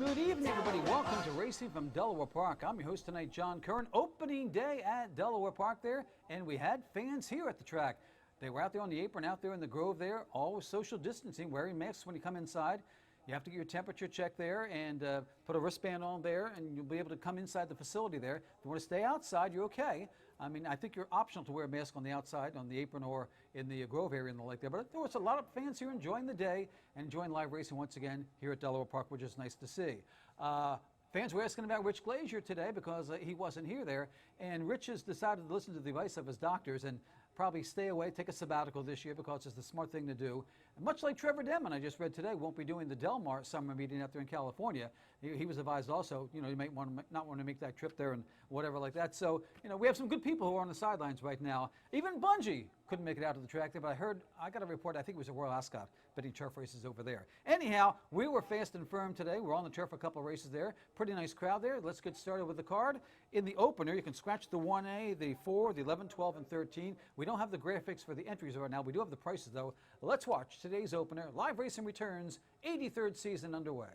Good evening, everybody. Welcome to Racing from Delaware Park. I'm your host tonight, John Curran. Opening day at Delaware Park there, and we had fans here at the track. They were out there on the apron, out there in the grove there, all with social distancing, wearing masks when you come inside. You have to get your temperature checked there and put a wristband on there, and you'll be able to come inside the facility there. If you want to stay outside, you're okay. I mean, I think you're optional to wear a mask on the outside, on the apron, or in the grove area in the lake there. But there was a lot of fans here enjoying the day and enjoying live racing once again here at Delaware Park, which is nice to see. Fans were asking about Rich Glazier today because he wasn't here there. And Rich has decided to listen to the advice of his doctors and probably stay away, take a sabbatical this year because it's the smart thing to do. And much like Trevor Denman, I just read today, won't be doing the Del Mar summer meeting out there in California. He was advised also, you know, you might not want to make that trip there and whatever like that. So, you know, we have some good people who are on the sidelines right now. Even Bungie couldn't make it out to the track there, but I got a report, I think it was a Royal Ascot, betting turf races over there. Anyhow, we were fast and firm today. We're on the turf for a couple of races there. Pretty nice crowd there. Let's get started with the card. In the opener, you can scratch the 1A, the 4, the 11, 12, and 13. We don't have the graphics for the entries right now. We do have the prices, though. Let's watch today's opener. Live racing returns, 83rd season underway.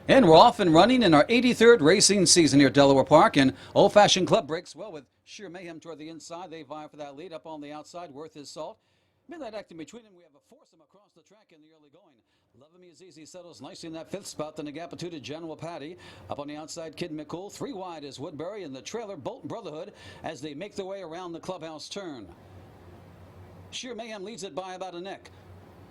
And we're off and running in our 83rd racing season here at Delaware Park. And Old Fashioned Club breaks well with Sheer Mayhem toward the inside. They vie for that lead. Up on the outside, Worth His Salt. Midnight acting between them. We have a foursome across the track in the early going. Loving Me Is Easy settles nicely in that fifth spot. Then a gap of two to General Patty. Up on the outside, Kid McCool. Three wide is Woodbury and the trailer Bolton Brotherhood as they make their way around the clubhouse turn. Sheer Mayhem leads it by about a neck.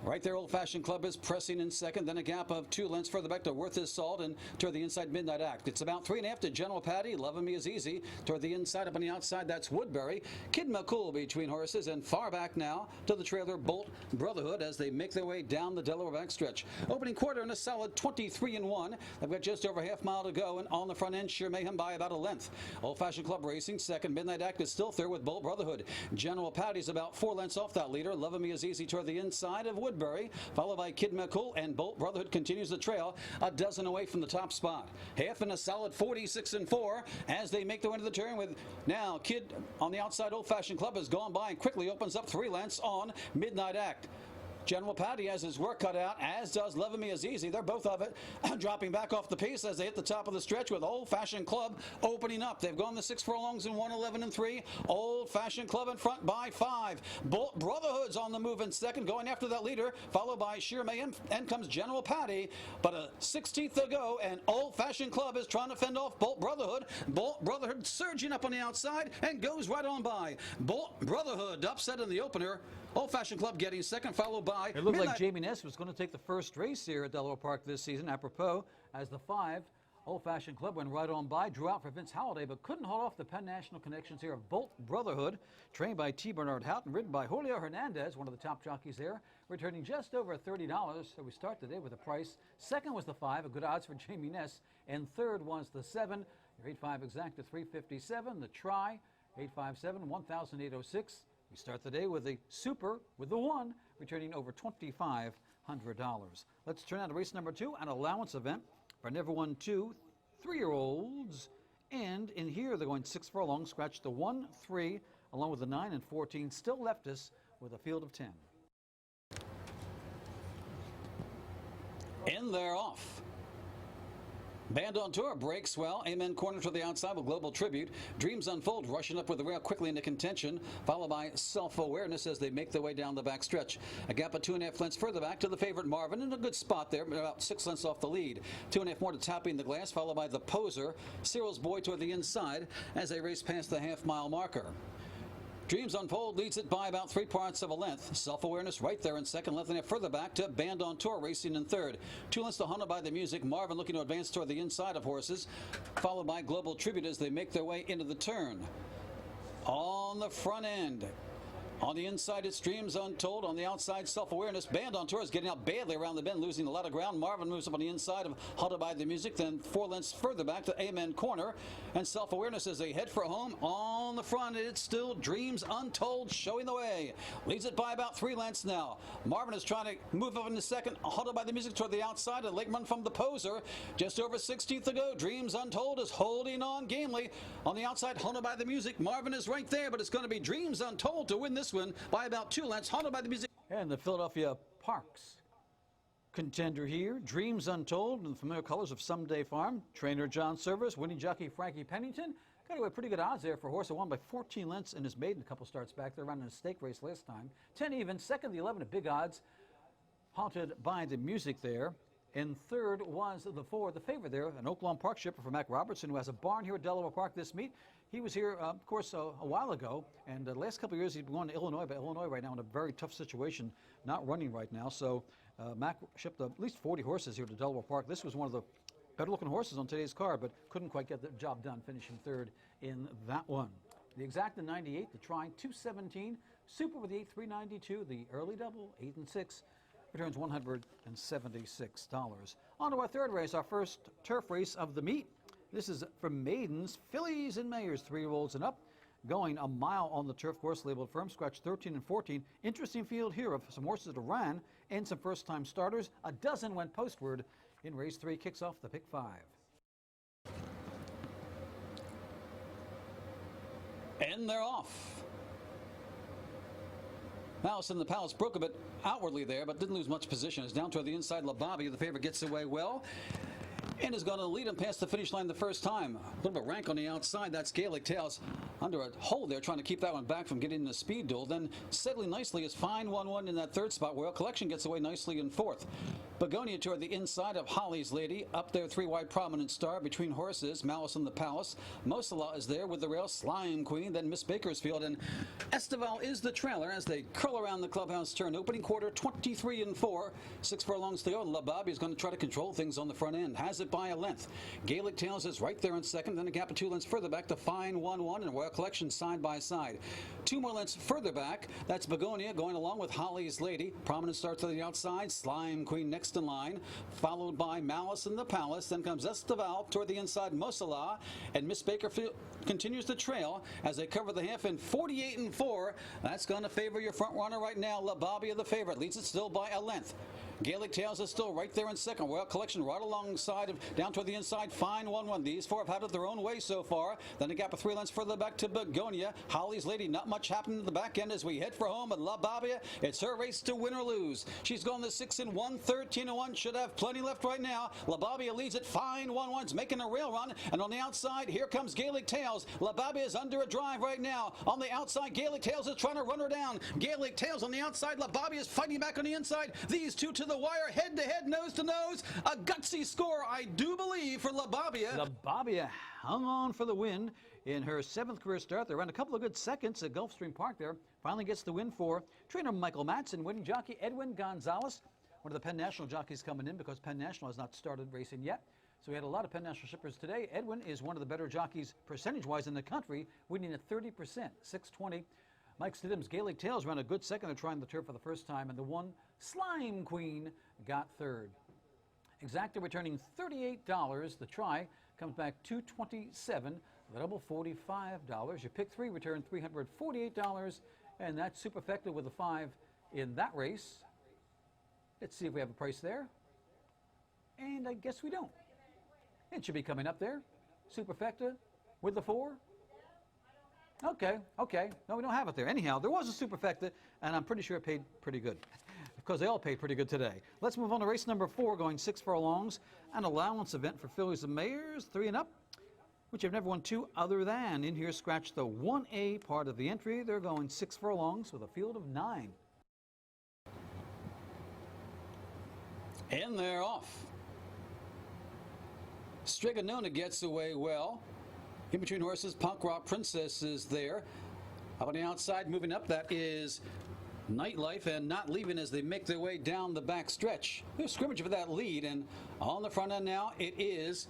Right there, Old Fashioned Club is pressing in second. Then a gap of 2 lengths further back to Worth His Salt and toward the inside Midnight Act. It's about 3.5 to General Patty. Loving Me Is Easy toward the inside. Up on the outside, that's Woodbury. Kid McCool between horses, and far back now to the trailer Bolt Brotherhood as they make their way down the Delaware backstretch. Opening quarter in a solid 23-1. They've got just over half mile to go, and on the front end, Sheer Mayhem by about a length. Old Fashioned Club racing second. Midnight Act is still third with Bolt Brotherhood. General Patty's about 4 lengths off that leader. Loving Me Is Easy toward the inside of Woodbury, followed by Kid McCool, and Bolt Brotherhood continues the trail a dozen away from the top spot. Half in a solid 46-4 as they make their way into the turn with now Kid on the outside. Old Fashioned Club has gone by and quickly opens up 3 lengths on Midnight Act. General Patty has his work cut out, as does Loving Me Is Easy. They're both of it dropping back off the pace as they hit the top of the stretch with Old Fashioned Club opening up. They've gone the 6 furlongs in 1:11-3. Old Fashioned Club in front by 5. Bolt Brotherhood's on the move in second, going after that leader, followed by Sheer Mayhem, and comes General Patty. But a 16th to go, and Old Fashioned Club is trying to fend off Bolt Brotherhood. Bolt Brotherhood surging up on the outside and goes right on by. Bolt Brotherhood upset in the opener. Old Fashioned Club getting second, followed by It looked like Jamie Ness was going to take the first race here at Delaware Park this season, apropos, as the 5 Old Fashioned Club went right on by, drew out for Vince Halliday, but couldn't hold off the Penn National connections here of Bolt Brotherhood, trained by T. Bernard Houghton, ridden by Julio Hernandez, one of the top jockeys there, returning just over $30. So we start today with a price. Second was the 5, a good odds for Jamie Ness, and third was the 7, your 8.5 exact to 357, the try, 857, 1,806. We start the day with the Super with the 1, returning over $2,500. Let's turn out to race number 2, an allowance event for never won 2 3-year-olds. And in here, they're going 6 furlongs, scratch the 1, 3, along with the 9 and 14. Still left us with a field of 10. And they're off. Band on Tour breaks well. Amen corner to the outside with Global Tribute. Dreams Unfold rushing up with the rail quickly into contention, followed by Self-Awareness as they make their way down the back stretch. A gap of 2.5 lengths further back to the favorite Marvin in a good spot there, about 6 lengths off the lead. 2.5 more to Tapping the Glass, followed by the Poser. Cyril's Boy toward the inside as they race past the half-mile marker. Dreams Unfold leads it by about 3/4 of a length. Self-Awareness right there in second, length and a further back to Band on Tour racing in third. 2 lengths to Haunted by the Music. Marvin looking to advance toward the inside of horses, followed by Global Tribute as they make their way into the turn. On the front end, on the inside, it's Dreams Untold. On the outside, Self-Awareness. Band on Tour is getting out badly around the bend, losing a lot of ground. Marvin moves up on the inside of Haunted by the Music, then 4 lengths further back to Amen Corner. And Self-Awareness as they head for home. On the front, it's still Dreams Untold showing the way. Leads it by about 3 lengths now. Marvin is trying to move up in the second. Haunted by the Music toward the outside. A late run from the Poser. Just over 16th to go. Dreams Untold is holding on gamely. On the outside, Haunted by the Music. Marvin is right there, but it's going to be Dreams Untold to win this one by about 2 lengths. Haunted by the Music. And the Philadelphia Parks Contender here, Dreams Untold in the familiar colors of Someday Farm. Trainer John Service, winning jockey Frankie Pennington. Got away pretty good odds there for a horse that won by 14 lengths in his maiden a couple starts back there, running a stake race last time. 10 even, second the 11 at big odds. Haunted by the music there. And third was the 4, the favorite there, an Oaklawn Park shipper for Mac Robertson, who has a barn here at Delaware Park this meet. He was here, of course, a while ago, and the last couple of years he's been going to Illinois, but Illinois right now in a very tough situation, not running right now. So Mac shipped at least 40 horses here to Delaware Park. This was one of the better-looking horses on today's card, but couldn't quite get the job done, finishing third in that one. The exact in 98, the try 217, super with the 8 392, the early double 8 and 6. Returns $176. On to our third race, our first turf race of the meet. This is from Maiden's Fillies and Mayors, 3-year-olds and up, going a mile on the turf course labeled firm, scratch 13 and 14. Interesting field here of some horses that ran and some first-time starters. A dozen went postward in race 3, kicks off the pick 5. And they're off. Mouse in the Palace broke a bit outwardly there, but didn't lose much position. It's down toward the inside. LaBobby, the favorite, gets away well and is going to lead him past the finish line the first time. A little bit rank on the outside. That's Gaelic Tales under a hole there, trying to keep that one back from getting in the speed duel. Then settling nicely is Fine 1-1 in that third spot. Royal Collection gets away nicely in fourth. Begonia toward the inside of Holly's Lady. Up there, 3-wide Prominent Star between horses. Malice in the Palace. Mosala is there with the rail. Slime Queen. Then Miss Bakersfield. And Estival is the trailer as they curl around the clubhouse turn. Opening quarter, 23 and 4. 6 furlongs to go. LaBobby is going to try to control things on the front end. Has it by a length. Gaelic Tales is right there in second. Then a gap of 2 lengths further back to Fine 1-1 and Royal Collection side by side. 2 more lengths further back. That's Begonia going along with Holly's Lady. Prominent Star to the outside. Slime Queen next in line. Followed by Malice in the Palace. Then comes Estival toward the inside, Mosala, and Miss Bakerfield continues to trail as they cover the half in 48 and 4. That's going to favor your front runner right now. LaBobby, the favorite, leads it still by a length. Gaelic Tales is still right there in second. Royal Collection right alongside of down toward the inside. Fine 1-1. These 4 have had it their own way so far. Then a gap of 3 lengths further back to Begonia. Holly's Lady, not much happening at the back end as we head for home. And LaBobby, it's her race to win or lose. She's going to 6 and 1, 13 and 1. Should have plenty left right now. LaBobby leads it. Fine 1-1. It's making a rail run. And on the outside, here comes Gaelic Tales. LaBobby is under a drive right now. On the outside, Gaelic Tales is trying to run her down. Gaelic Tales on the outside. LaBobby is fighting back on the inside. These two to the wire, head to head, nose to nose. A gutsy score, I do believe, for LaBobby. LaBobby hung on for the win in her 7th career start. They ran a couple of good seconds at Gulfstream Park there. Finally gets the win for trainer Michael Matson, winning jockey Edwin Gonzalez, one of the Penn National jockeys coming in because Penn National has not started racing yet. So we had a lot of Penn National shippers today. Edwin is one of the better jockeys percentage-wise in the country, winning at 30%, 620. Mike Stidham's Gaelic Tales ran a good second of trying the turf for the first time, and the one Slime Queen got third. Exacta returning $38. The try comes back $227. The double $45. Your pick 3 returned $348, and that's superfecta with a 5 in that race. Let's see if we have a price there. And I guess we don't. It should be coming up there. Superfecta with the 4. Okay. No, we don't have it there. Anyhow, there was a superfecta, and I'm pretty sure it paid pretty good because they all paid pretty good today. Let's move on to race number 4, going 6 furlongs. An allowance event for fillies and mayors, 3 and up, which have never won 2 other than. In here, scratch the 1A part of the entry. They're going 6 furlongs with a field of 9. And they're off. Striganona gets away well. In between horses, Punk Rock Princess is there. Up on the outside, moving up, that is Nightlife, and Not Leaving as they make their way down the back stretch. There's scrimmage for that lead, and on the front end now, it is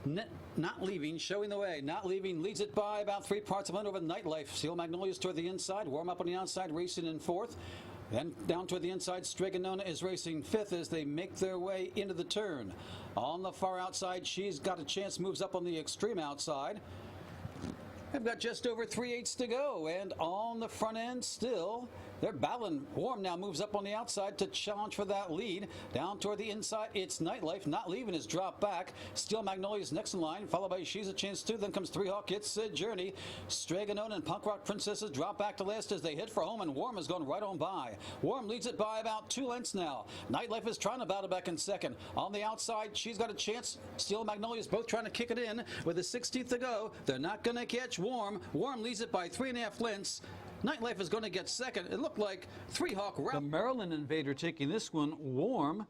Not Leaving, showing the way. Not Leaving leads it by about 3 parts of 1 over Nightlife. Steel Magnolias toward the inside, Warm Up on the outside, racing in 4th. Then down toward the inside, Striganona is racing 5th as they make their way into the turn. On the far outside, She's Got a Chance moves up on the extreme outside. They've got just over 3/8 to go, and on the front end still, they're battling. Warm now moves up on the outside to challenge for that lead. Down toward the inside, it's Nightlife, not leaving his drop back. Steel Magnolia's next in line, followed by She's a Chance too. Then comes Three Hawk, it's Journey. Straganon and Punk Rock Princesses drop back to last as they hit for home, and Warm has gone right on by. Warm leads it by about 2 lengths now. Nightlife is trying to battle back in second. On the outside, She's Got a Chance. Steel Magnolia's both trying to kick it in with the 16th to go. They're not going to catch Warm. Warm leads it by 3.5 lengths. Nightlife is going to get second. It looked like Three Hawk. The Maryland Invader taking this one. Warm,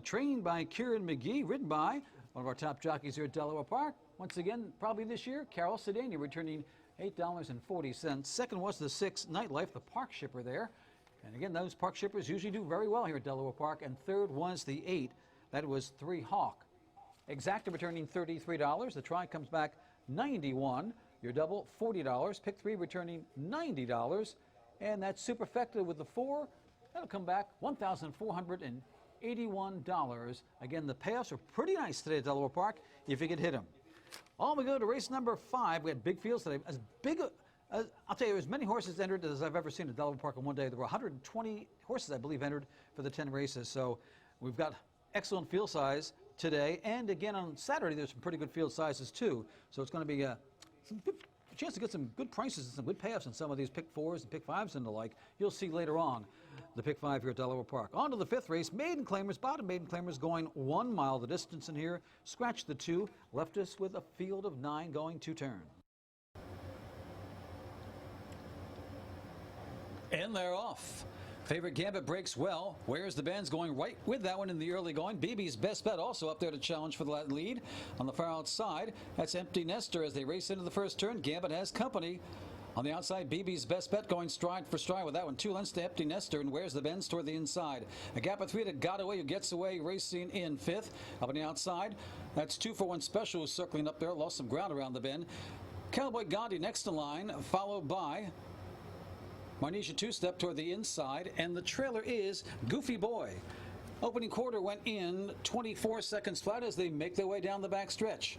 trained by Kieran McGee, ridden by one of our top jockeys here at Delaware Park. Once again, probably this year, Carol Sedania returning $8.40. Second was the 6 Nightlife, the park shipper there. And again, those park shippers usually do very well here at Delaware Park. And third was the 8. That was Three Hawk. Exacta returning $33. The try comes back $91. Your double, $40. Pick 3 returning $90. And that superfecta with the 4, that'll come back $1,481. Again, the payoffs are pretty nice today at Delaware Park if you could hit them. On we go to race number 5. We had big fields today. I'll tell you, as many horses entered as I've ever seen at Delaware Park in one day. There were 120 horses, I believe, entered for the 10 races. So we've got excellent field size today. And again, on Saturday, there's some pretty good field sizes, too. So it's going to be a chance to get some good prices and some good payoffs in some of these pick 4s and pick 5s and the like. You'll see later on the pick 5 here at Delaware Park. On to the 5th race. Maiden Claimers, bottom Maiden Claimers going 1 mile. The distance in here, scratch the 2, left us with a field of 9 going 2 turn. And they're off. Favorite Gambit breaks well. Where's the Band's going right with that one in the early going. BB's Best Bet also up there to challenge for the lead. On the far outside, that's Empty Nester as they race into the first turn. Gambit has company. On the outside, BB's Best Bet going stride for stride with that one. 2 lengths to Empty Nester, and Where's the Benz toward the inside. A gap of 3 to Got Away, who gets away, racing in 5th. Up on the outside, that's 2 for 1 Special, who's circling up there, lost some ground around the bend. Cowboy Gandhi next in line, followed by Marnisha 2-step toward the inside, and the trailer is Goofy Boy. Opening quarter went in 24 seconds flat as they make their way down the back stretch.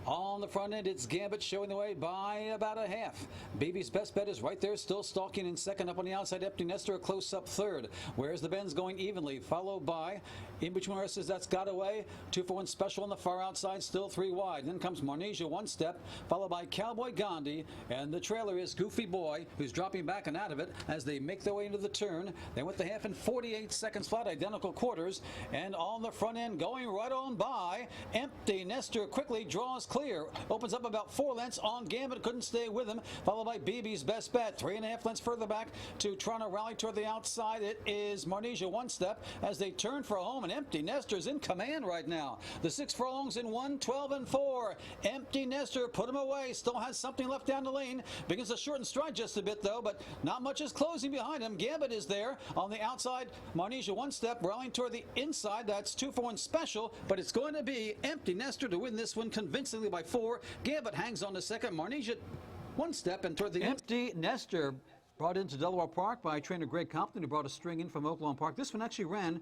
On the front end, it's Gambit showing the way by about a half. BB's Best Bet is right there, still stalking in second. Up on the outside, Empty Nester, a close-up third. Where's the Benz going evenly, followed by, in between horses, that's Got Away. 2 for 1 Special on the far outside, still 3 wide. Then comes Marnisha 1-step, followed by Cowboy Gandhi, and the trailer is Goofy Boy, who's dropping back and out of it as they make their way into the turn. They went the half in 48 seconds flat, identical quarters. And on the front end, going right on by, Empty Nester quickly draws clear. Opens up about 4 lengths on Gambit, couldn't stay with him, followed by BB's Best Bet. 3.5 lengths further back to Toronto Rally toward the outside. It is Marnisha 1-step as they turn for home, and Empty Nester's in command right now. The 6 furlongs in 1, 12 and 4. Empty Nester put him away, still has something left down the lane. Begins to shorten stride just a bit though, but not much is closing behind him. Gambit is there on the outside. Marnisha 1-step rallying toward the inside. That's 2 for 1 Special, but it's going to be Empty Nester to win this one convincingly by 4. Gambit hangs on the second. Marnisha 1-step and toward the Empty Nester brought into Delaware Park by trainer Greg Compton, who brought a string in from Oaklawn Park. This one actually ran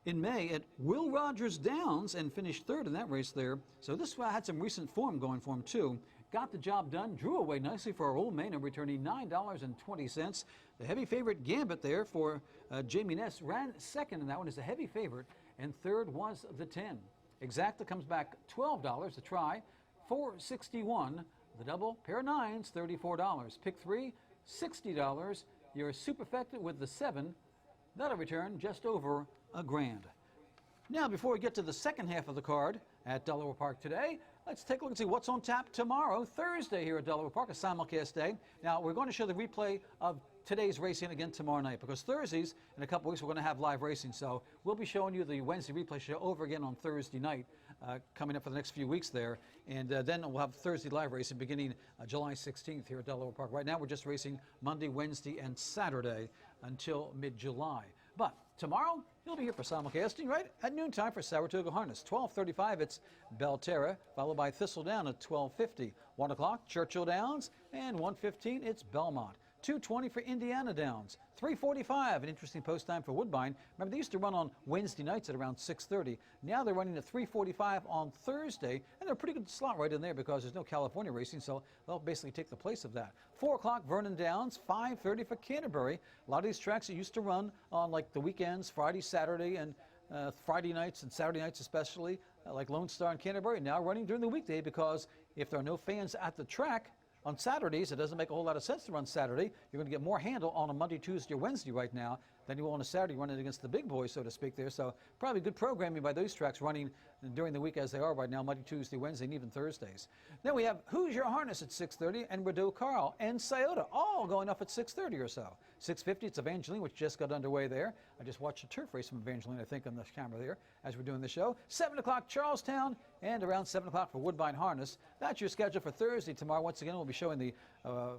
in May at Will Rogers Downs and finished 3rd in that race there. So this one had some recent form going for him too. Got the job done, drew away nicely for our old Maiden, returning $9.20. The heavy favorite Gambit there for Jamie Ness ran 2nd in that one as a heavy favorite, and 3rd was the 10. Exacta comes back $12 to try. 461. The double, pair of 9s, $34. Pick 3, $60. Your superfecta with the 7, that'll return just over $1,000. Now, before we get to the second half of the card at Delaware Park today, let's take a look and see what's on tap tomorrow, Thursday here at Delaware Park, a simulcast day. Now, we're going to show the replay of today's racing again tomorrow night, because Thursdays, in a couple weeks, we're going to have live racing. So we'll be showing you the Wednesday replay show over again on Thursday night, coming up for the next few weeks there. And then we'll have Thursday live racing beginning July 16th here at Delaware Park. Right now, we're just racing Monday, Wednesday, and Saturday until mid-July. But tomorrow, you'll be here for simulcasting, right at noontime for Saratoga Harness. 12:35, it's Belterra, followed by Thistledown at 12:50. 1 o'clock, Churchill Downs, and 1:15, it's Belmont. 2:20 for Indiana Downs. 3:45, an interesting post time for Woodbine. Remember, they used to run on Wednesday nights at around 6:30. Now they're running at 3:45 on Thursday, and they're a pretty good slot right in there because there's no California racing, so they'll basically take the place of that. 4 o'clock, Vernon Downs. 5:30 for Canterbury. A lot of these tracks that used to run on like the weekends, Friday, Saturday, and Friday nights and Saturday nights especially, like Lone Star and Canterbury, now running during the weekday because if there are no fans at the track on Saturdays, it doesn't make a whole lot of sense to run Saturday. You're going to get more handle on a Monday, Tuesday, or Wednesday right now than you will on a Saturday running against the big boys, so to speak there. So probably good programming by those tracks running during the week as they are right now, Monday, Tuesday, Wednesday, and even Thursdays. Then we have Who's Your Harness at 6:30 and Rideau Carl and Scioto all going off at 6:30 or so. 6:50, it's Evangeline, which just got underway there. I just watched a turf race from Evangeline, I think, on the camera there as we're doing the show. 7 o'clock, Charlestown, and around 7 o'clock for Woodbine Harness. That's your schedule for Thursday. Tomorrow, once again, we'll be showing the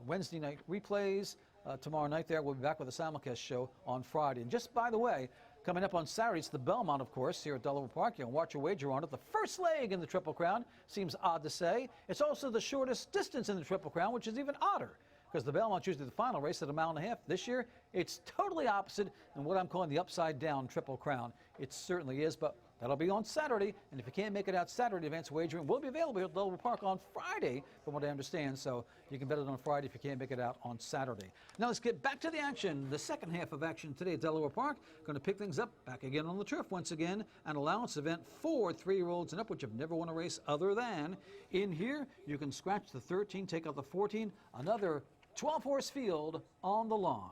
Wednesday night replays. Tomorrow night there, we'll be back with a Simulcast show on Friday. And just by the way, coming up on Saturday, it's the Belmont, of course, here at Delaware Park. You can watch your wager on it. The first leg in the Triple Crown, seems odd to say. It's also the shortest distance in the Triple Crown, which is even odder, because the Belmont's usually the final race at a mile and a half. This year, it's totally opposite in what I'm calling the upside-down Triple Crown. It certainly is, but that'll be on Saturday, and if you can't make it out Saturday, advanced wagering will be available here at Delaware Park on Friday, from what I understand, so you can bet it on Friday if you can't make it out on Saturday. Now let's get back to the action, the second half of action today at Delaware Park. Going to pick things up back again on the turf once again, an allowance event for 3-year-olds and up, which have never won a race other than in here. You can scratch the 13, take out the 14, another 12-horse field on the lawn.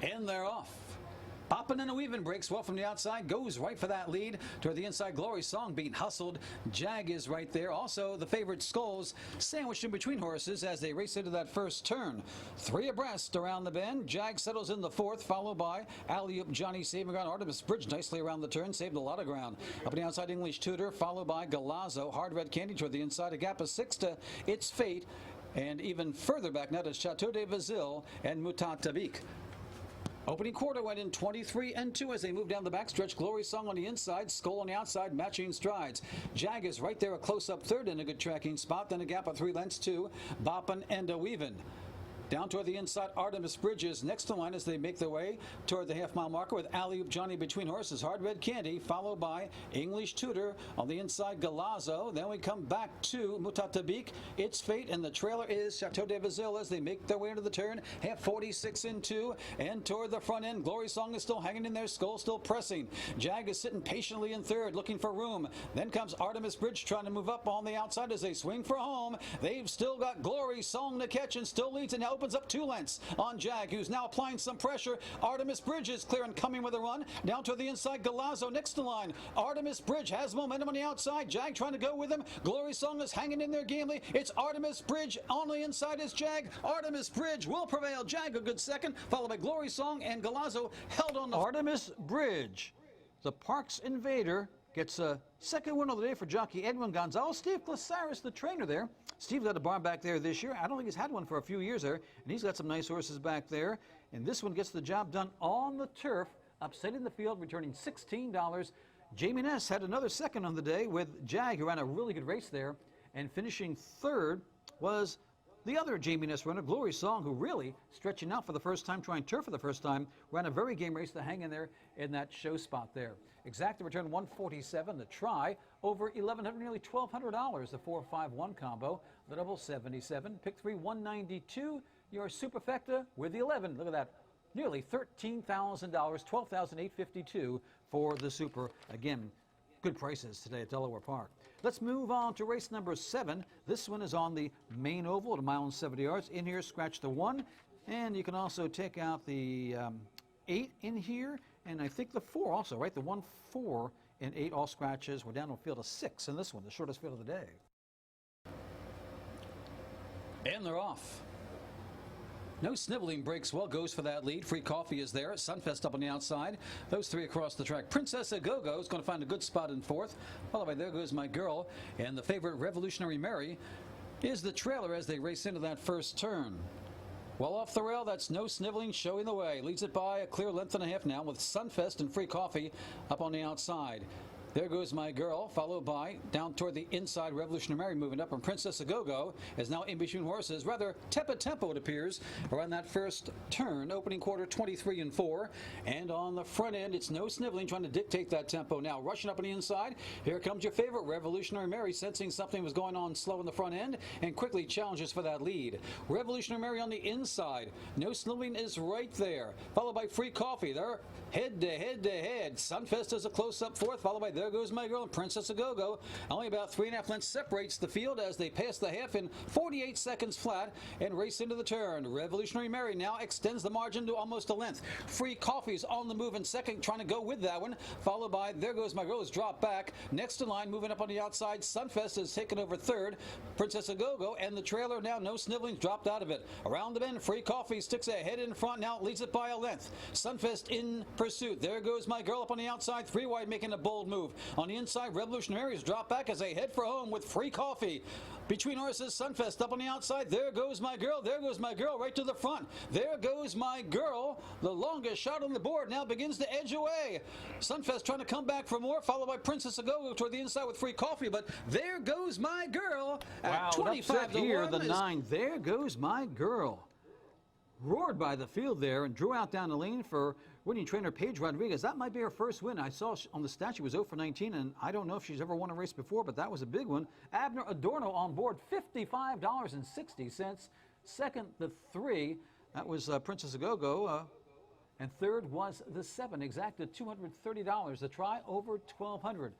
And they're off. Boppin' and a Weavin' breaks well from the outside, goes right for that lead. Toward the inside, Glory Song being hustled. Jag is right there. Also, the favorite Skulls sandwiched in between horses as they race into that first turn. 3 abreast around the bend. Jag settles in the 4th, followed by Alley-Oop Johnny saving ground. Artemis Bridge nicely around the turn, saved a lot of ground. Up on the outside, English Tutor, followed by Galazzo. Hard Red Candy toward the inside, a gap of 6 to It's Fate. And even further back now to Chateau de Vazille and Mutatabik. Opening quarter went in 23-2 as they move down the backstretch. Glory Song on the inside, Skull on the outside, matching strides. Jag is right there, a close-up third in a good tracking spot. Then a gap of 3 lengths to Boppin' and a Weavin'. Down toward the inside, Artemis Bridges next to line as they make their way toward the half-mile marker with Alley-Oop Johnny between horses. Hard Red Candy, followed by English Tutor. On the inside, Galazzo. Then we come back to Mutatabik. It's Fate, and the trailer is Chateau de Vazille as they make their way into the turn. Half 46-2, and toward the front end, Glory Song is still hanging in there. Skull still pressing. Jag is sitting patiently in third, looking for room. Then comes Artemis Bridge trying to move up on the outside as they swing for home. They've still got Glory Song to catch and still leads, and now opens up 2 lengths on Jag, who's now applying some pressure. Artemis Bridge is clear and coming with a run. Down to the inside, Galazzo next to line. Artemis Bridge has momentum on the outside. Jag trying to go with him. Glory Song is hanging in there gamely. It's Artemis Bridge. On the inside is Jag. Artemis Bridge will prevail. Jag a good second, followed by Glory Song, and Galazzo held on the... Artemis Bridge, the Parks Invader, gets a second win of the day for jockey Edwin Gonzalez. Steve Glasaris, the trainer there. Steve got a barn back there this year. I don't think he's had one for a few years there, and he's got some nice horses back there. And this one gets the job done on the turf, upsetting the field, returning $16. Jamie Ness had another second on the day with Jag, who ran a really good race there, and finishing third was the other Jamie Ness runner, Glory Song, who really stretching out for the first time, trying turf for the first time, ran a very game race to hang in there in that show spot there. Exacta return 147, the try over $1,100, nearly $1,200, the 4-5-1 combo, the double 77, pick 3 192, your superfecta with the 11. Look at that, nearly $13,000, $12,852 for the super. Again, good prices today at Delaware Park. Let's move on to race number 7. This one is on the main oval at 1 mile and 70 yards. In here, scratch the 1, and you can also take out the 8 in here, and I think the 4 also, right? The 1, 4, and 8 all scratches. We're down to a field of 6 in this one, the shortest field of the day. And they're off. No Sniveling breaks well, goes for that lead. Free Coffee is there. Sunfest up on the outside. Those 3 across the track. Princess Go-Go is going to find a good spot in 4th. Followed by There Goes My Girl. And the favorite Revolutionary Mary is the trailer as they race into that first turn. Well off the rail, that's No Sniveling showing the way. Leads it by a clear length and a half now with Sunfest and Free Coffee up on the outside. There Goes My Girl, followed by, down toward the inside, Revolutionary Mary moving up, and Princess A-Go-Go is now in between horses. Rather tepid tempo, it appears, around that first turn. Opening quarter 23-4. And on the front end, it's no sniveling, trying to dictate that tempo. Now, rushing up on the inside, here comes your favorite, Revolutionary Mary, sensing something was going on slow in the front end, and quickly challenges for that lead. Revolutionary Mary on the inside. No sniveling is right there, followed by Free Coffee. They're head to head to head. Sunfest is a close-up fourth, followed by There Goes My Girl and Princess A-Go-Go. Only about 3.5 lengths separates the field as they pass the half in 48 seconds flat and race into the turn. Revolutionary Mary now extends the margin to almost a length. Free Coffee's on the move in second, trying to go with that one, followed by There Goes My Girl is dropped back. Next in line, moving up on the outside, Sunfest is taken over third. Princess A-Go-Go and the trailer now, no sniveling, dropped out of it. Around the bend, Free Coffee sticks ahead in front, now leads it by a length. Sunfest in pursuit. There Goes My Girl up on the outside, 3 wide, making a bold move. On the inside, Revolutionary is dropped back as they head for home with Free Coffee. Between horses, Sunfest up on the outside. There Goes My Girl. There Goes My Girl right to the front. There Goes My Girl. The longest shot on the board now begins to edge away. Sunfest trying to come back for more, followed by Princess A-Go-Go toward the inside with Free Coffee. But There Goes My Girl at 25 to 1. Here, the 9. There Goes My Girl. Roared by the field there and drew out down the lane for winning trainer Paige Rodriguez. That might be her first win. I saw on the stat she was 0 for 19, and I don't know if she's ever won a race before, but that was a big one. Abner Adorno on board, $55.60. Second, the 3. That was Princess A-Go-Go. And third was the 7, exacted $230. The try over $1,200.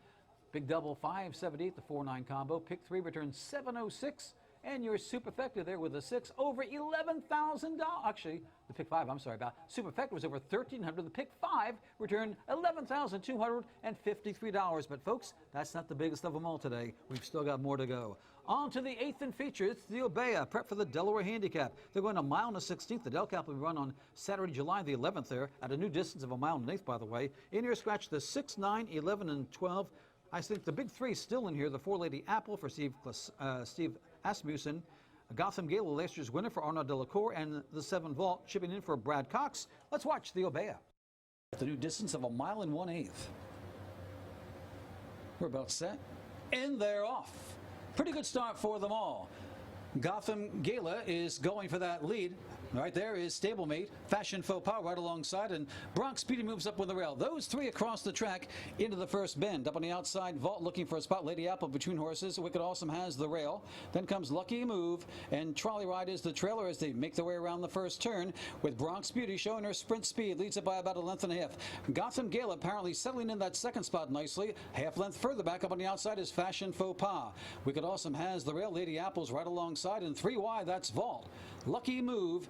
Big double, $578, the 4-9 combo. Pick 3 returns $706. And your Superfecta there with a 6, over $11,000. Actually, the pick 5, I'm sorry about. Superfecta was over $1,300. The pick 5 returned $11,253. But folks, that's not the biggest of them all today. We've still got more to go. On to the 8th and feature. It's the Obeah, prep for the Delaware Handicap. They're going a mile and a 16th. The Del Cap will be run on Saturday, July the 11th there, at a new distance of a mile and an eighth, by the way. In here, scratch the 6, 9, 11, and 12. I think the big 3 still in here. The 4 Lady Apple for Steve Asmussen, Gotham Gala, last year's winner for Arnaud Delacour, and the 7 Vault chipping in for Brad Cox. Let's watch the Obeah. At the new distance of a mile and 1/8. We're about set, and they're off. Pretty good start for them all. Gotham Gala is going for that lead. Right there is stablemate, Fashion Faux Pas right alongside, and Bronx Speedy moves up with the rail. Those 3 across the track into the first bend. Up on the outside, Vault looking for a spot. Lady Apple between horses. Wicked Awesome has the rail. Then comes Lucky Move, and Trolley Ride is the trailer as they make their way around the first turn, with Bronx Beauty showing her sprint speed. Leads it by about a length and a half. Gotham Gala apparently settling in that second spot nicely. Half length further back up on the outside is Fashion Faux Pas. Wicked Awesome has the rail. Lady Apple's right alongside, and 3 wide, that's Vault. Lucky Move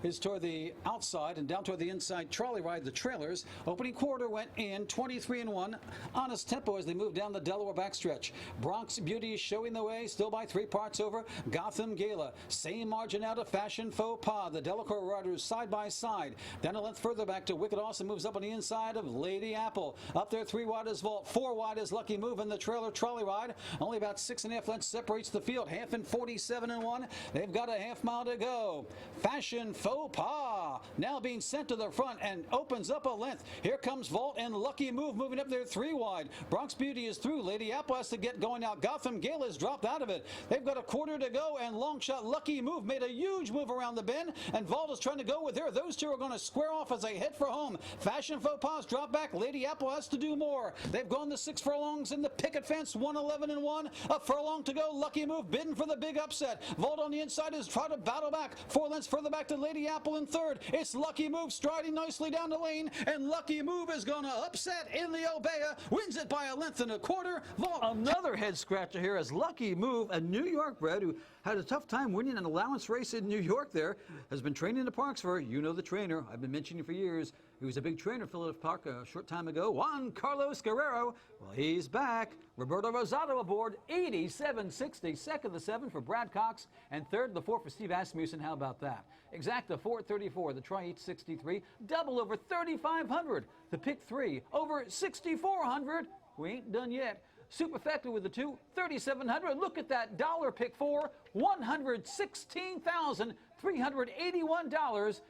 is toward the outside, and down toward the inside, Trolley Ride, the trailers. Opening quarter went in 23-1. Honest tempo as they move down the Delaware backstretch. Bronx Beauty is showing the way, still by 3 parts over. Gotham Gala, same margin out of Fashion Faux Pas. The Delacour riders side by side. Then a length further back to Wicked Awesome, moves up on the inside of Lady Apple. Up there, 3 wide is Vault, 4 wide is Lucky Move, and the trailer Trolley Ride. Only about 6.5 lengths separates the field. Half in 47-1. They've got a half mile to go. Fashion Faux Pas now being sent to the front and opens up a length. Here comes Vault and Lucky Move moving up there 3 wide. Bronx Beauty is through. Lady Apple has to get going out. Gotham Gala has dropped out of it. They've got a quarter to go, and long shot Lucky Move made a huge move around the bend, and Vault is trying to go with her. Those 2 are going to square off as they head for home. Fashion Faux Pas drop back. Lady Apple has to do more. They've gone the 6 furlongs in the picket fence, 111-1. A furlong to go. Lucky Move bidding for the big upset. Vault on the inside is trying to battle back. 4 lengths further back to Lady Apple in third. It's Lucky Move striding nicely down the lane, and Lucky Move is going to upset in the Obeah. Wins it by a length and a quarter. Vault. Another head scratcher here as Lucky Move, a New York bred who had a tough time winning an allowance race in New York there, has been training in the parks for, you know, the trainer I've been mentioning for years. He was a big trainer at Phillips Park a short time ago. Juan Carlos Guerrero. Well, he's back. Roberto Rosado aboard, 87.60. Second, the 7 for Brad Cox. And third, the 4 for Steve Asmussen. How about that? Exacta, 434. The try, 863. Double over 3,500. The pick 3, over 6,400. We ain't done yet. Superfecta with the 2, 3,700. Look at that dollar pick 4, $116,381.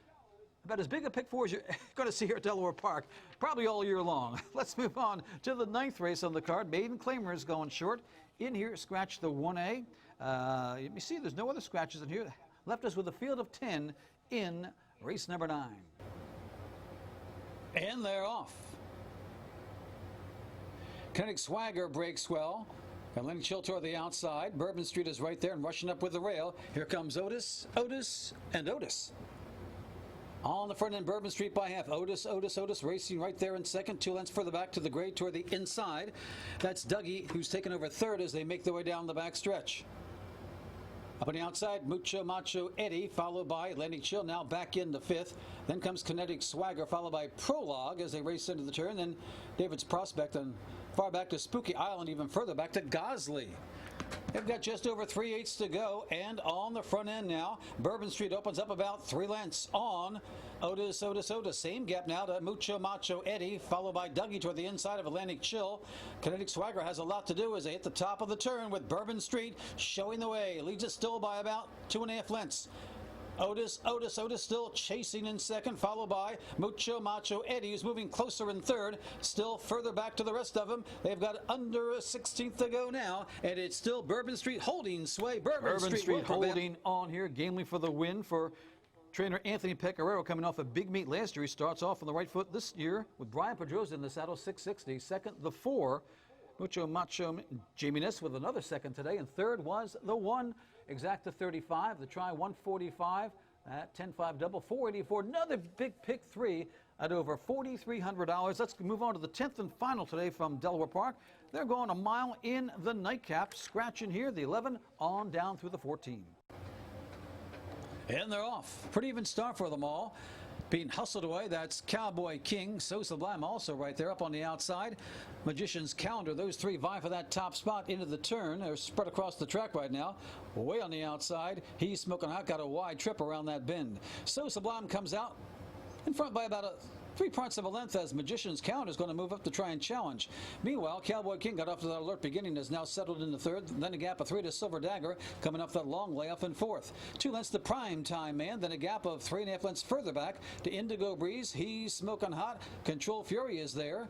About as big a pick four as you're going to see here at Delaware Park, probably all year long. Let's move on to the 9th race on the card. Maiden Claimers going short. In here, scratch the 1A. You see, there's no other scratches in here. Left us with a field of 10 in race number 9. And they're off. Kinetic Swagger breaks well. Atlantic Chill toward the outside. Bourbon Street is right there and rushing up with the rail. Here comes Otis, Otis, and Otis. On the front end, Bourbon Street by half. Otis racing right there in second. 2 lengths further back to the grade toward the inside. That's Dougie, who's taken over third as they make their way down the back stretch. Up on the outside, Mucho Macho Eddie, followed by Atlantic Chill, now back into 5th. Then comes Kinetic Swagger, followed by Prologue as they race into the turn. Then David's Prospect, and far back to Spooky Island, even further back to Gosley. They've got just over 3/8 to go, and on the front end now, Bourbon Street opens up about 3 lengths on Otis. Same gap now to Mucho Macho Eddie, followed by Dougie toward the inside of Atlantic Chill. Kinetic Swagger has a lot to do as they hit the top of the turn with Bourbon Street showing the way. Leads it still by about 2.5 lengths. Otis still chasing in second, followed by Mucho Macho Eddie, who's moving closer in third, still further back to the rest of them. They've got under a 16th to go now, and it's still Bourbon Street holding sway. Bourbon Street holding on here, gamely for the win for trainer Anthony Pecoraro, coming off a big meet last year. He starts off on the right foot this year with Brian Pedrosa in the saddle, 660. Second, the 4, Mucho Macho Jamie Ness with another second today, and third was the 1. Exacta 35, the try 145, 10-5 double 484. Another big pick 3 at over $4,300. Let's move on to the 10th and final today from Delaware Park. They're going a mile in the nightcap, scratching here the 11 on down through the 14. And they're off. Pretty even start for them all. Being hustled away, that's Cowboy King. So Sublime also right there up on the outside. Magician's Calendar, those 3 vie for that top spot into the turn. They're spread across the track right now. Way on the outside, He's Smoking Hot, got a wide trip around that bend. So Sublime comes out in front by about 3/4 of a length as Magician's Calendar is going to move up to try and challenge. Meanwhile, Cowboy King got off to that alert beginning, is now settled in the 3rd. Then a gap of 3 to Silver Dagger, coming off that long layoff in 4th. 2 lengths to Prime Time Man, then a gap of 3.5 lengths further back to Indigo Breeze. He's Smoking Hot. Control Fury is there.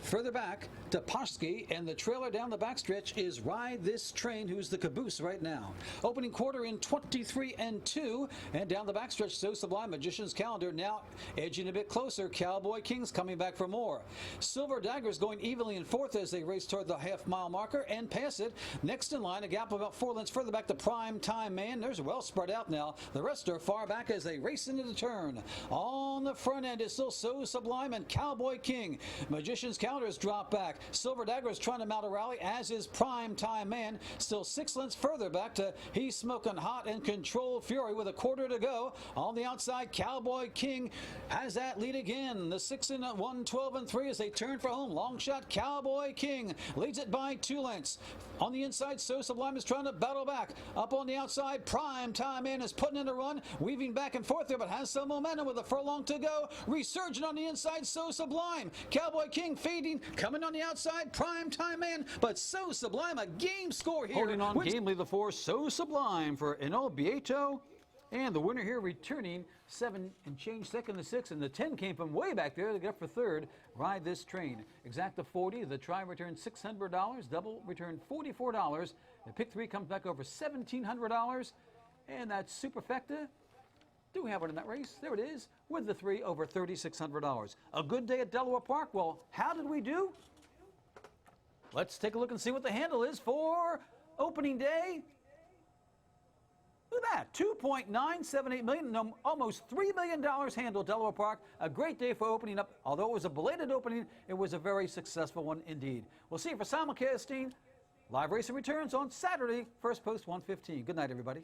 Further back to Poshki, and the trailer down the backstretch is Ride This Train, who's the caboose right now. Opening quarter in 23 and 2, and down the backstretch, So Sublime, Magician's Calendar now edging a bit closer. Cowboy King's coming back for more. Silver Dagger's going evenly in 4th as they race toward the half-mile marker and pass it. Next in line, a gap of about 4 lengths further back to Prime Time Man. There's well spread out now. The rest are far back as they race into the turn. On the front end is still So Sublime and Cowboy King. Magician's Calendar is dropped back. Silver Dagger is trying to mount a rally, as is Prime Time Man. Still 6 lengths further back to He's Smoking Hot and Control Fury with a quarter to go. On the outside, Cowboy King has that lead again. The 6 and 1, 12 and 3 as they turn for home. Long shot, Cowboy King leads it by 2 lengths. On the inside, So Sublime is trying to battle back. Up on the outside, Prime Time Man is putting in a run, weaving back and forth there, but has some momentum with a furlong to go. Resurgent on the inside, So Sublime. Cowboy King fading, coming on the outside, Prime Time Man, but So Sublime, a game score here. Holding on gamely, the 4, So Sublime for Obeah. And the winner here returning 7 and change, second to 6, and the 10 came from way back there. They got for 3rd. Ride This Train. Exacta 40. The try returned $600. Double returned $44. The pick 3 comes back over $1,700. And that Superfecta. Do we have one in that race? There it is. With the 3 over $3,600. A good day at Delaware Park. Well, how did we do? Let's take a look and see what the handle is for opening day. Look at that, $2.978 million, almost $3 million handled Delaware Park. A great day for opening up. Although it was a belated opening, it was a very successful one indeed. We'll see you for simulcasting. Live racing returns on Saturday, first post 1:15. Good night, everybody.